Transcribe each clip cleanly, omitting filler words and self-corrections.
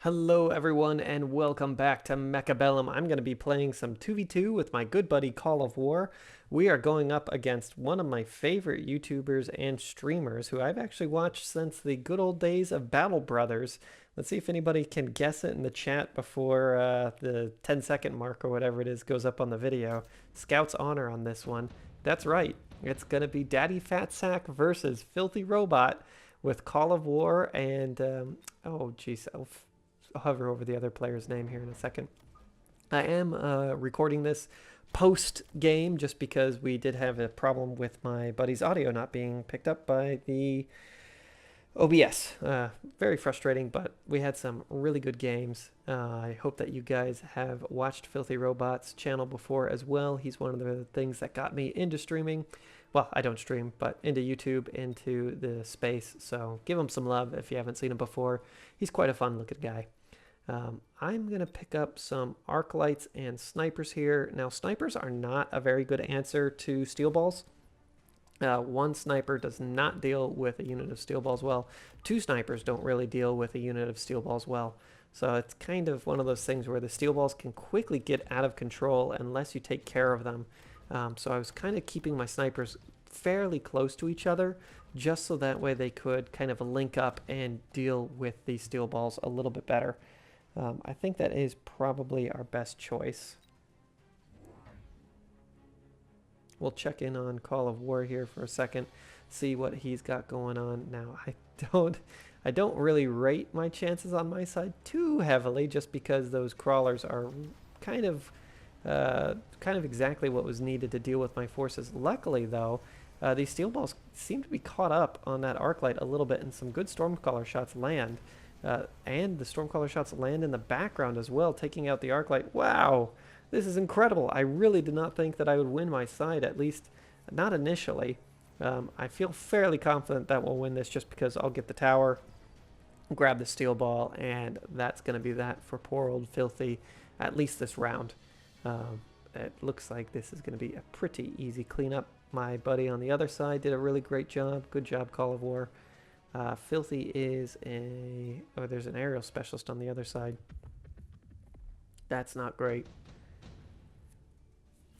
Hello everyone and welcome back to Mechabellum. I'm going to be playing some 2v2 with my good buddy Call of War. We are going up against one of my favorite YouTubers and streamers who I've actually watched since the good old days of Battle Brothers. Let's see if anybody can guess it in the chat before the 10-second mark or whatever it is goes up on the video. Scout's honor on this one. That's right. It's going to be Daddy Fat Sack versus Filthy Robot with Call of War and oh geez, I'll hover over the other player's name here in a second. I am recording this post-game just because we did have a problem with my buddy's audio not being picked up by the OBS. Very frustrating, but we had some really good games. I hope that you guys have watched Filthy Robot's channel before as well. He's one of the things that got me into streaming. Well, I don't stream, but into YouTube, into the space. So give him some love if you haven't seen him before. He's quite a fun-looking guy. I'm going to pick up some arc lights and snipers here. Now, snipers are not a very good answer to steel balls. One sniper does not deal with a unit of steel balls well. Two snipers don't really deal with a unit of steel balls well. So it's kind of one of those things where the steel balls can quickly get out of control unless you take care of them. So I was kind of keeping my snipers fairly close to each other just so that way they could kind of link up and deal with the steel balls a little bit better. I think that is probably our best choice. We'll check in on Call of War here for a second, see what he's got going on. Now, I don't really rate my chances on my side too heavily, just because those crawlers are kind of exactly what was needed to deal with my forces. Luckily, though, these steel balls seem to be caught up on that arc light a little bit, and some good Stormcaller shots land. And the Stormcaller shots land in the background as well, taking out the arc light. Wow, this is incredible. I really did not think that I would win my side, at least not initially. I feel fairly confident that we'll win this just because I'll get the tower, grab the steel ball, and that's going to be that for poor old Filthy, at least this round. It looks like this is going to be a pretty easy cleanup. My buddy on the other side did a really great job. Good job, Call of War. Filthy is there's an aerial specialist on the other side. That's not great.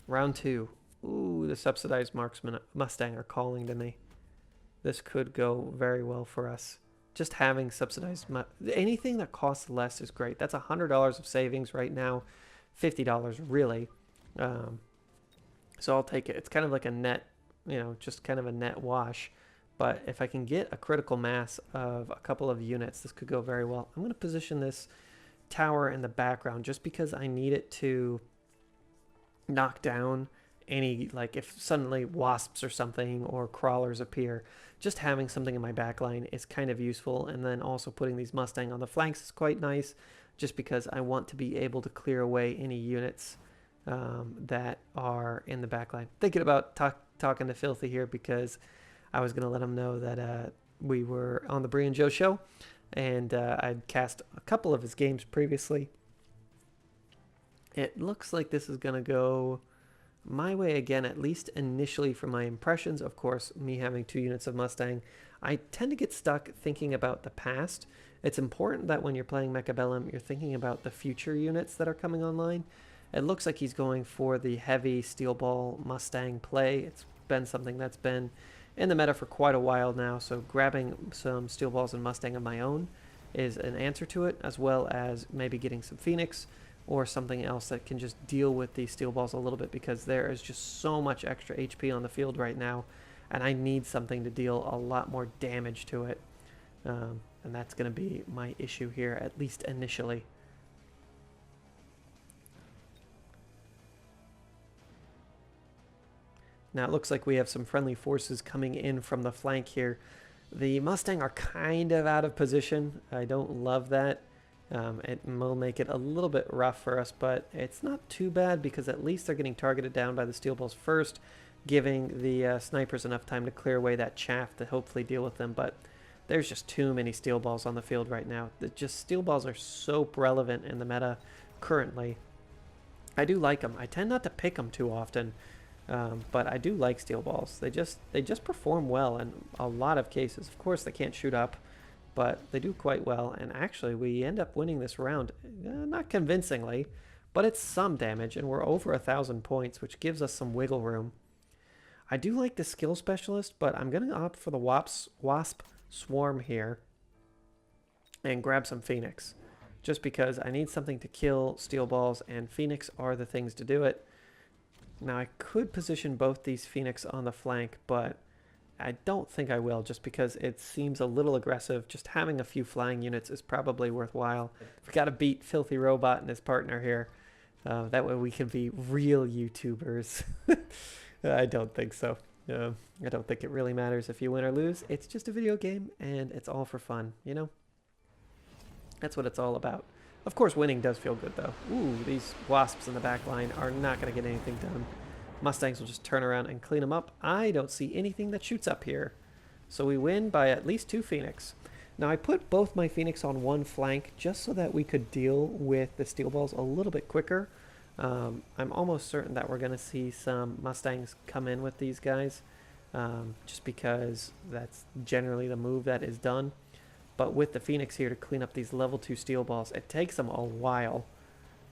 Round two. Ooh, the subsidized marksman Mustang are calling to me. This could go very well for us. Just having subsidized, anything that costs less is great. That's $100 of savings right now. $50 really. So I'll take it. It's kind of like a net, just kind of a net wash. But if I can get a critical mass of a couple of units, this could go very well. I'm going to position this tower in the background just because I need it to knock down any, like if suddenly wasps or something or crawlers appear. Just having something in my backline is kind of useful. And then also putting these Mustang on the flanks is quite nice just because I want to be able to clear away any units that are in the backline. Thinking about talking to Filthy here because I was going to let him know that we were on the BreeandJoeshow, and I'd cast a couple of his games previously. It looks like this is going to go my way again, at least initially for my impressions. Of course, me having 2 units of Mustang, I tend to get stuck thinking about the past. It's important that when you're playing Mechabellum, you're thinking about the future units that are coming online. It looks like he's going for the heavy steel ball Mustang play. It's been something that's been in the meta for quite a while now, so grabbing some steel balls and Mustang of my own is an answer to it, as well as maybe getting some Phoenix or something else that can just deal with these steel balls a little bit, because there is just so much extra HP on the field right now, and I need something to deal a lot more damage to it, and that's going to be my issue here, at least initially. Now it looks like we have some friendly forces coming in from the flank here. The Mustang are kind of out of position. I don't love that. It will make it a little bit rough for us, but it's not too bad because at least they're getting targeted down by the steel balls first, giving the snipers enough time to clear away that chaff to hopefully deal with them. But there's just too many steel balls on the field right now. Steel balls are so relevant in the meta currently. I do like them. I tend not to pick them too often. But I do like steel balls. They just perform well in a lot of cases. Of course, they can't shoot up, but they do quite well. And actually, we end up winning this round, not convincingly, but it's some damage, and we're over 1,000 points, which gives us some wiggle room. I do like the skill specialist, but I'm going to opt for the wasp swarm here and grab some phoenix, just because I need something to kill steel balls, and phoenix are the things to do it. Now, I could position both these phoenix on the flank, but I don't think I will, just because it seems a little aggressive. Just having a few flying units is probably worthwhile. We've got to beat Filthy Robot and his partner here. That way we can be real YouTubers. I don't think so. I don't think it really matters if you win or lose. It's just a video game, and it's all for fun, you know? That's what it's all about. Of course, winning does feel good, though. Ooh, these wasps in the back line are not going to get anything done. Mustangs will just turn around and clean them up. I don't see anything that shoots up here. So we win by at least 2 phoenix. Now, I put both my phoenix on one flank just so that we could deal with the steel balls a little bit quicker. I'm almost certain that we're going to see some Mustangs come in with these guys, just because that's generally the move that is done. But with the Phoenix here to clean up these level 2 steel balls, it takes them a while.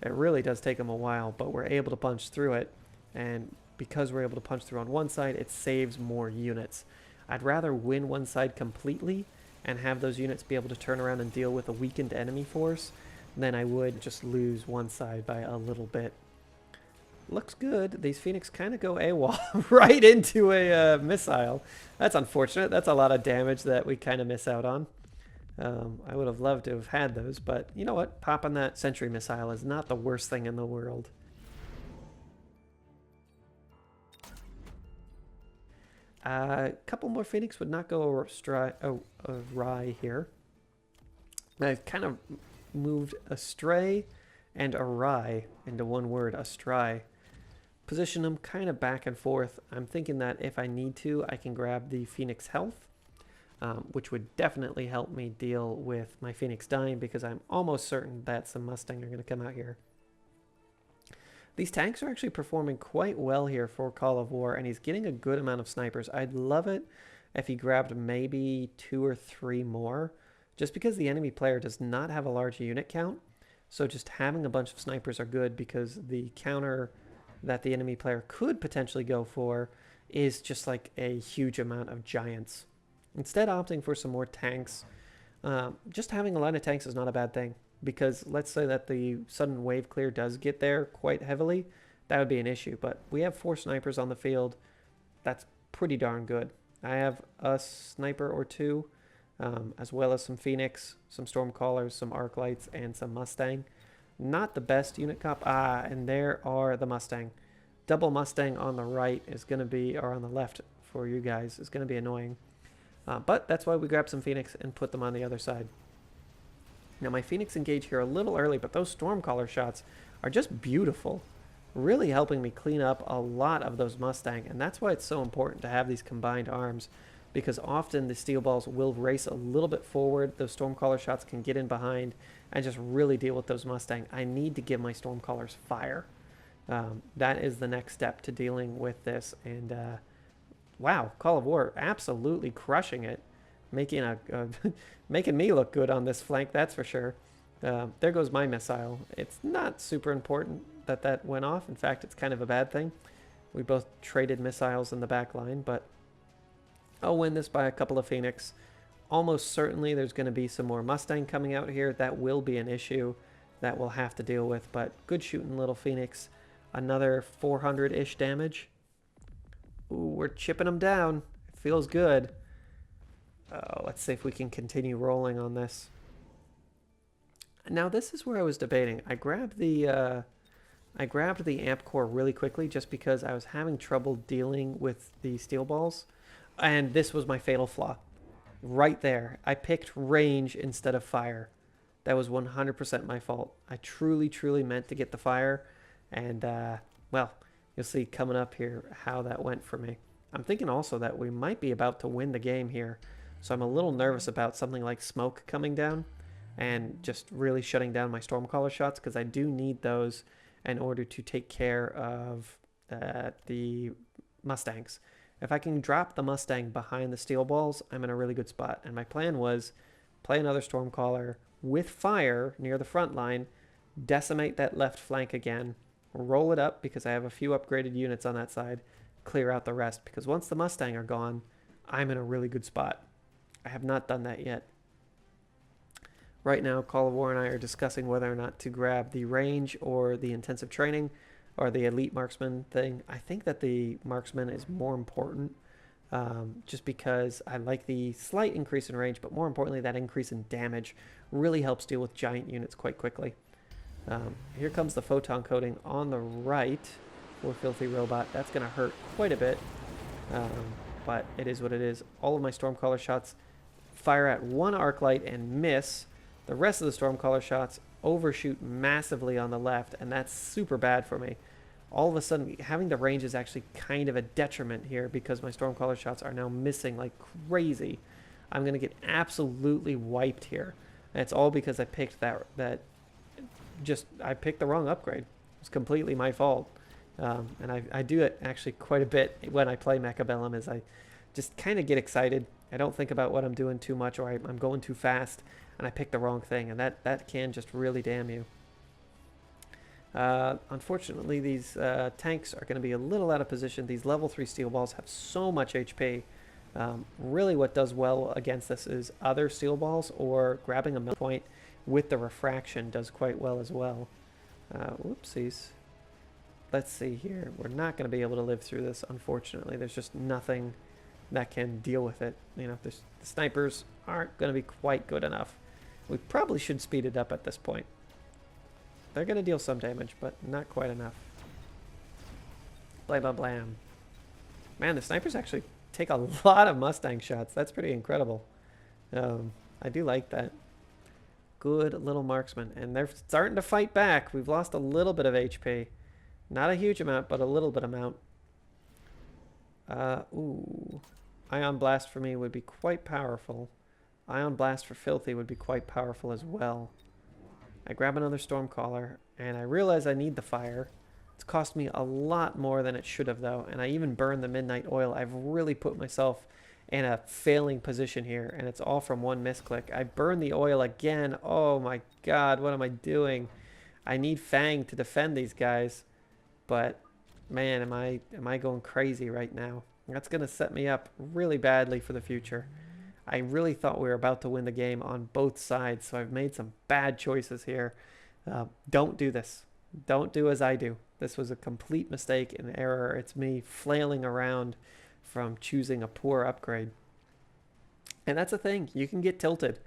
It really does take them a while, but we're able to punch through it. And because we're able to punch through on one side, it saves more units. I'd rather win one side completely and have those units be able to turn around and deal with a weakened enemy force than I would just lose one side by a little bit. Looks good. These Phoenix kind of go AWOL right into a missile. That's unfortunate. That's a lot of damage that we kind of miss out on. I would have loved to have had those, but you know what? Popping that sentry missile is not the worst thing in the world. A couple more Phoenix would not go awry here. I've kind of moved astray and awry into one word, astray. Position them kind of back and forth. I'm thinking that if I need to, I can grab the Phoenix health, which would definitely help me deal with my Phoenix dying, because I'm almost certain that some Mustang are going to come out here. These tanks are actually performing quite well here for Call of War, and he's getting a good amount of snipers. I'd love it if he grabbed maybe 2 or 3 more, just because the enemy player does not have a large unit count. So just having a bunch of snipers are good, because the counter that the enemy player could potentially go for is just like a huge amount of giants. Instead, opting for some more tanks. Just having a lot of tanks is not a bad thing, because let's say that the sudden wave clear does get there quite heavily, that would be an issue. But we have 4 snipers on the field. That's pretty darn good. I have a sniper or 2, as well as some Phoenix, some Stormcallers, some Arc Lights, and some Mustang. Not the best unit comp. And there are the Mustang. Double Mustang on the right is going to be, or on the left for you guys, is going to be annoying. But that's why we grab some Phoenix and put them on the other side. Now, my Phoenix engage here a little early, but those Stormcaller shots are just beautiful. Really helping me clean up a lot of those Mustang. And that's why it's so important to have these combined arms, because often the steel balls will race a little bit forward. Those Stormcaller shots can get in behind and just really deal with those Mustang. I need to give my Stormcallers fire. That is the next step to dealing with this. And wow, Call of War absolutely crushing it, making making me look good on this flank, that's for sure. There goes my missile. It's not super important that that went off. In fact, it's kind of a bad thing. We both traded missiles in the back line, but I'll win this by a couple of Phoenix. Almost certainly there's going to be some more Mustang coming out here. That will be an issue that we'll have to deal with, but good shooting, little Phoenix. Another 400-ish damage. Ooh, we're chipping them down. It feels good. Let's see if we can continue rolling on this. Now, this is where I was debating. I grabbed the amp core really quickly just because I was having trouble dealing with the steel balls. And this was my fatal flaw. Right there. I picked range instead of fire. That was 100% my fault. I truly, truly meant to get the fire. And, well, you'll see coming up here how that went for me. I'm thinking also that we might be about to win the game here. So I'm a little nervous about something like smoke coming down and just really shutting down my Stormcaller shots, because I do need those in order to take care of the Mustangs. If I can drop the Mustang behind the steel balls, I'm in a really good spot. And my plan was play another Stormcaller with fire near the front line, decimate that left flank again, roll it up because I have a few upgraded units on that side, clear out the rest, because once the Mustang are gone, I'm in a really good spot. I have not done that yet. Right now, Call of War and I are discussing whether or not to grab the range or the intensive training or the elite marksman thing. I think that the marksman is more important, just because I like the slight increase in range, but more importantly, that increase in damage really helps deal with giant units quite quickly. Here comes the photon coating on the right for Filthy Robot. That's going to hurt quite a bit, but it is what it is. All of my Stormcaller shots fire at one arc light and miss. The rest of the Stormcaller shots overshoot massively on the left, and that's super bad for me. All of a sudden, having the range is actually kind of a detriment here because my Stormcaller shots are now missing like crazy. I'm going to get absolutely wiped here. And it's all because I picked I picked the wrong upgrade. It's completely my fault. And I do it actually quite a bit when I play Mechabellum, is I just kind of get excited. I don't think about what I'm doing too much, or I'm going too fast, and I pick the wrong thing, and that can just really damn you. Unfortunately, these tanks are going to be a little out of position. These level 3 steel balls have so much HP. Really what does well against this is other steel balls, or grabbing a mill point with the refraction does quite well as well. Whoopsies. Let's see here. We're not going to be able to live through this, unfortunately. There's just nothing that can deal with it. You know, the snipers aren't going to be quite good enough. We probably should speed it up at this point. They're going to deal some damage, but not quite enough. Blah, blah, blam. Man, the snipers actually take a lot of Mustang shots. That's pretty incredible. I do like that. Good little marksman. And they're starting to fight back. We've lost a little bit of HP. Not a huge amount, but a little bit amount. Ooh. Ion Blast for me would be quite powerful. Ion Blast for Filthy would be quite powerful as well. I grab another Stormcaller, and I realize I need the fire. It's cost me a lot more than it should have, though, and I even burned the Midnight Oil. I've really put myself in a failing position here, and it's all from one misclick. I burned the oil again. Oh my god, what am I doing? I need Fang to defend these guys, but man, am I going crazy right now. That's going to set me up really badly for the future. I really thought we were about to win the game on both sides, so I've made some bad choices here. Don't do this. Don't do as I do. This was a complete mistake and error. It's me flailing around from choosing a poor upgrade. And that's a thing. You can get tilted.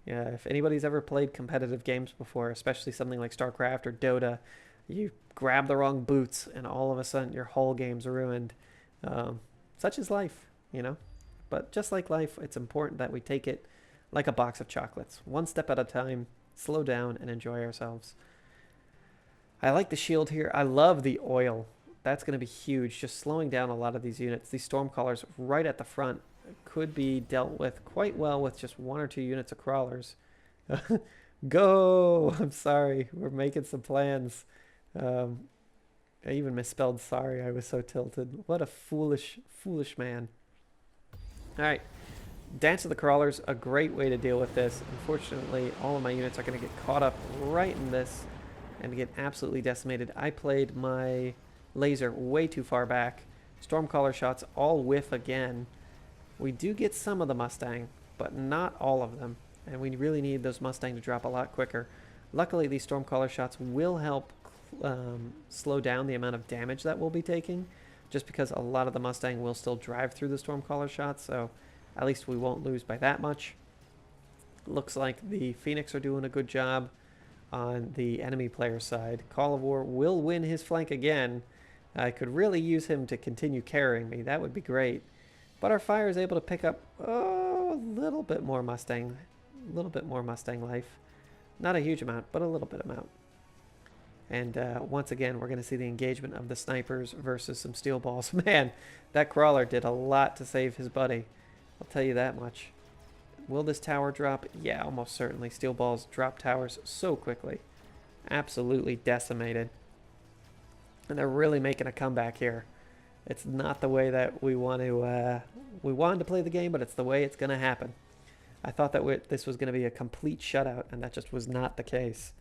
Yeah, if anybody's ever played competitive games before, especially something like StarCraft or Dota, you grab the wrong boots and all of a sudden your whole game's ruined. Such is life, you know. But just like life, it's important that we take it like a box of chocolates. One step at a time, slow down, and enjoy ourselves. I like the shield here. I love the oil. That's going to be huge, just slowing down a lot of these units. These Stormcallers right at the front could be dealt with quite well with just 1 or 2 units of crawlers. Go! I'm sorry. We're making some plans. I even misspelled sorry. I was so tilted. What a foolish, foolish man. Alright, Dance of the Crawlers, a great way to deal with this. Unfortunately, all of my units are going to get caught up right in this and get absolutely decimated. I played my laser way too far back. Stormcaller shots all whiff again. We do get some of the Mustang, but not all of them. And we really need those Mustang to drop a lot quicker. Luckily, these Stormcaller shots will help slow down the amount of damage that we'll be taking, just because a lot of the Mustang will still drive through the Stormcaller shots, so at least we won't lose by that much. Looks like the Phoenix are doing a good job on the enemy player side. Call of War will win his flank again. I could really use him to continue carrying me. That would be great. But our fire is able to pick up a little bit more Mustang. A little bit more Mustang life. Not a huge amount, but a little bit amount. And once again, we're going to see the engagement of the snipers versus some steel balls. Man, that crawler did a lot to save his buddy. I'll tell you that much. Will this tower drop? Yeah, almost certainly. Steel balls drop towers so quickly. Absolutely decimated. And they're really making a comeback here. It's not the way that we want to. We wanted to play the game, but it's the way it's going to happen. I thought that this was going to be a complete shutout, and that just was not the case.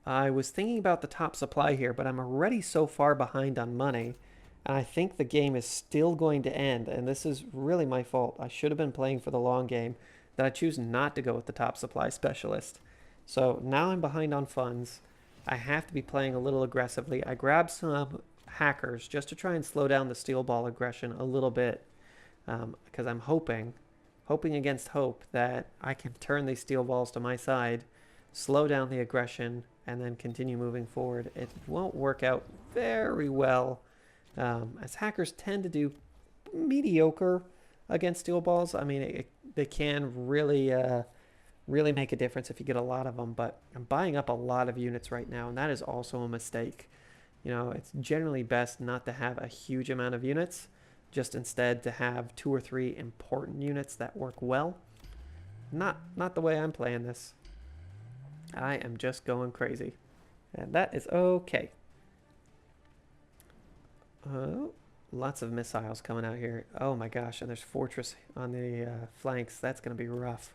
I was thinking about the top supply here, but I'm already so far behind on money, and I think the game is still going to end, and this is really my fault. I should have been playing for the long game, that I choose not to go with the top supply specialist. So now I'm behind on funds. I have to be playing a little aggressively. I grabbed some hackers just to try and slow down the steel ball aggression a little bit, because I'm hoping against hope that I can turn these steel balls to my side, slow down the aggression, and then continue moving forward. It won't work out very well, as hackers tend to do mediocre against steel balls. I mean, they can really make a difference if you get a lot of them, but I'm buying up a lot of units right now, and that is also a mistake. You know, it's generally best not to have a huge amount of units, just instead to have 2 or 3 important units that work well. Not the way I'm playing this. I am just going crazy, and that is okay. Lots of missiles coming out here. Oh my gosh, and there's fortress on the flanks. That's going to be rough.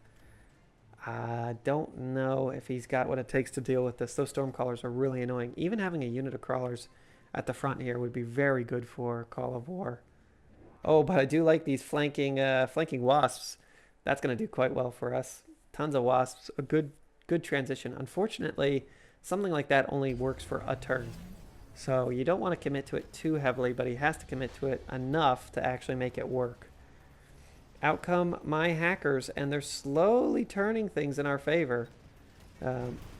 I don't know if he's got what it takes to deal with this. Those stormcallers are really annoying. Even having a unit of crawlers at the front here would be very good for Call of War. Oh, but I do like these flanking wasps. That's going to do quite well for us. Tons of wasps. A good transition. Unfortunately, something like that only works for a turn. So you don't want to commit to it too heavily, but he has to commit to it enough to actually make it work. Out come my hackers, and they're slowly turning things in our favor.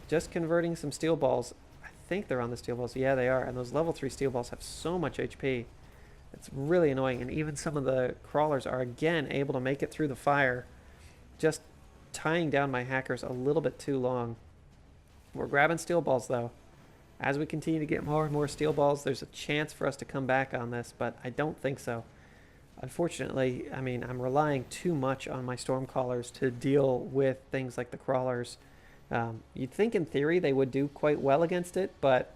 Just converting some steel balls. I think they're on the steel balls. Yeah, they are. And those level 3 steel balls have so much HP. It's really annoying. And even some of the crawlers are, again, able to make it through the fire. Just tying down my hackers a little bit too long. We're grabbing steel balls, though. As we continue to get more and more steel balls, there's a chance for us to come back on this, but I don't think so. Unfortunately, I mean, I'm relying too much on my stormcallers to deal with things like the crawlers. You'd think in theory they would do quite well against it, but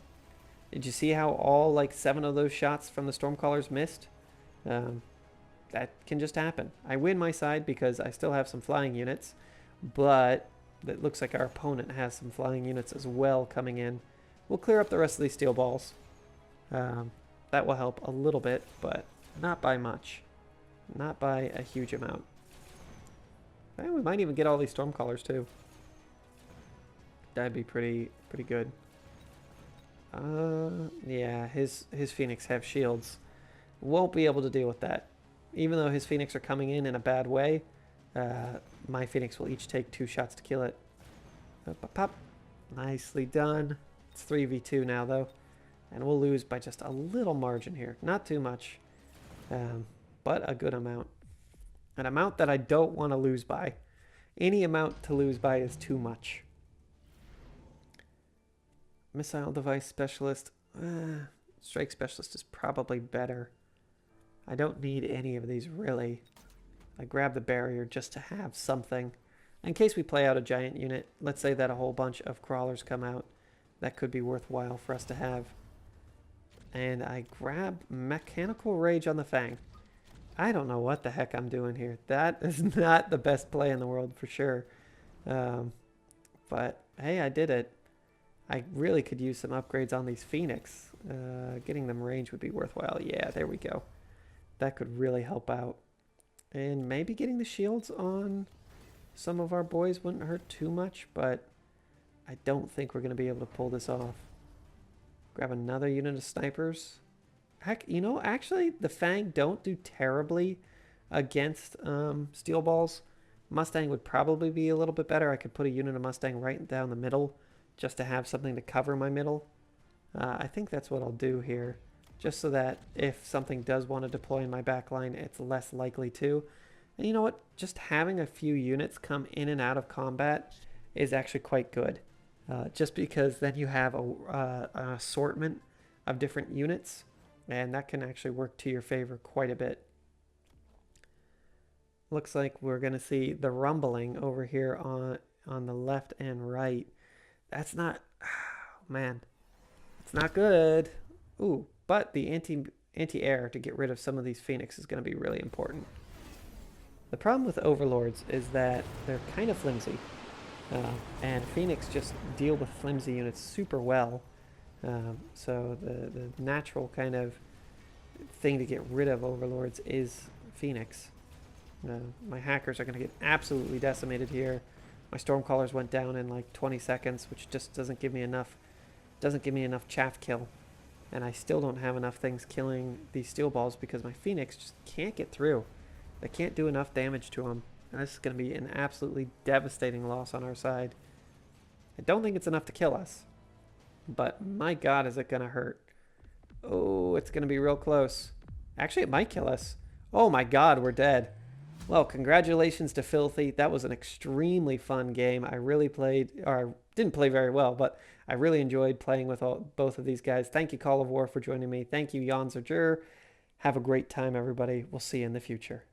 did you see how all like 7 of those shots from the stormcallers missed? That can just happen. I win my side because I still have some flying units, but it looks like our opponent has some flying units as well coming in. We'll clear up the rest of these steel balls. That will help a little bit, but not by much. Not by a huge amount. We might even get all these stormcallers too. That'd be pretty good. Yeah, his Phoenix have shields. Won't be able to deal with that. Even though his Phoenix are coming in a bad way, my Phoenix will each take 2 shots to kill it. Pop. Nicely done. It's 3v2 now though, and we'll lose by just a little margin here. Not too much, but a good amount. An amount that I don't want to lose by. Any amount to lose by is too much. Missile device specialist. Strike specialist is probably better. I don't need any of these really. I grab the barrier just to have something. In case we play out a giant unit, let's say that a whole bunch of crawlers come out. That could be worthwhile for us to have. And I grab Mechanical Rage on the Fang. I don't know what the heck I'm doing here. That is not the best play in the world for sure. But hey, I did it. I really could use some upgrades on these Phoenix. Getting them range would be worthwhile. Yeah, there we go. That could really help out. And maybe getting the shields on some of our boys wouldn't hurt too much, but I don't think we're going to be able to pull this off. Grab another unit of snipers. Heck, you know, actually, the Fang don't do terribly against steel balls. Mustang would probably be a little bit better. I could put a unit of Mustang right down the middle just to have something to cover my middle. I think that's what I'll do here, just so that if something does want to deploy in my back line, it's less likely to. And you know what? Just having a few units come in and out of combat is actually quite good. Just because then you have an assortment of different units, and that can actually work to your favor quite a bit. Looks like we're going to see the rumbling over here on the left and right. That's not, oh man, it's not good. Ooh, but the anti-air to get rid of some of these Phoenix is going to be really important. The problem with Overlords is that they're kind of flimsy. And Phoenix just deal with flimsy units super well. So the natural kind of thing to get rid of Overlords is Phoenix. My hackers are going to get absolutely decimated here. My Stormcallers went down in like 20 seconds, which just doesn't give me enough chaff kill. And I still don't have enough things killing these steel balls because my Phoenix just can't get through. They can't do enough damage to them. And this is going to be an absolutely devastating loss on our side. I don't think it's enough to kill us. But my god, is it going to hurt. Oh, it's going to be real close. Actually, it might kill us. Oh my god, we're dead. Well, congratulations to Filthy. That was an extremely fun game. I really played, or I didn't play very well, but I really enjoyed playing with both of these guys. Thank you, Call of War, for joining me. Thank you, Jan Zerger. Have a great time, everybody. We'll see you in the future.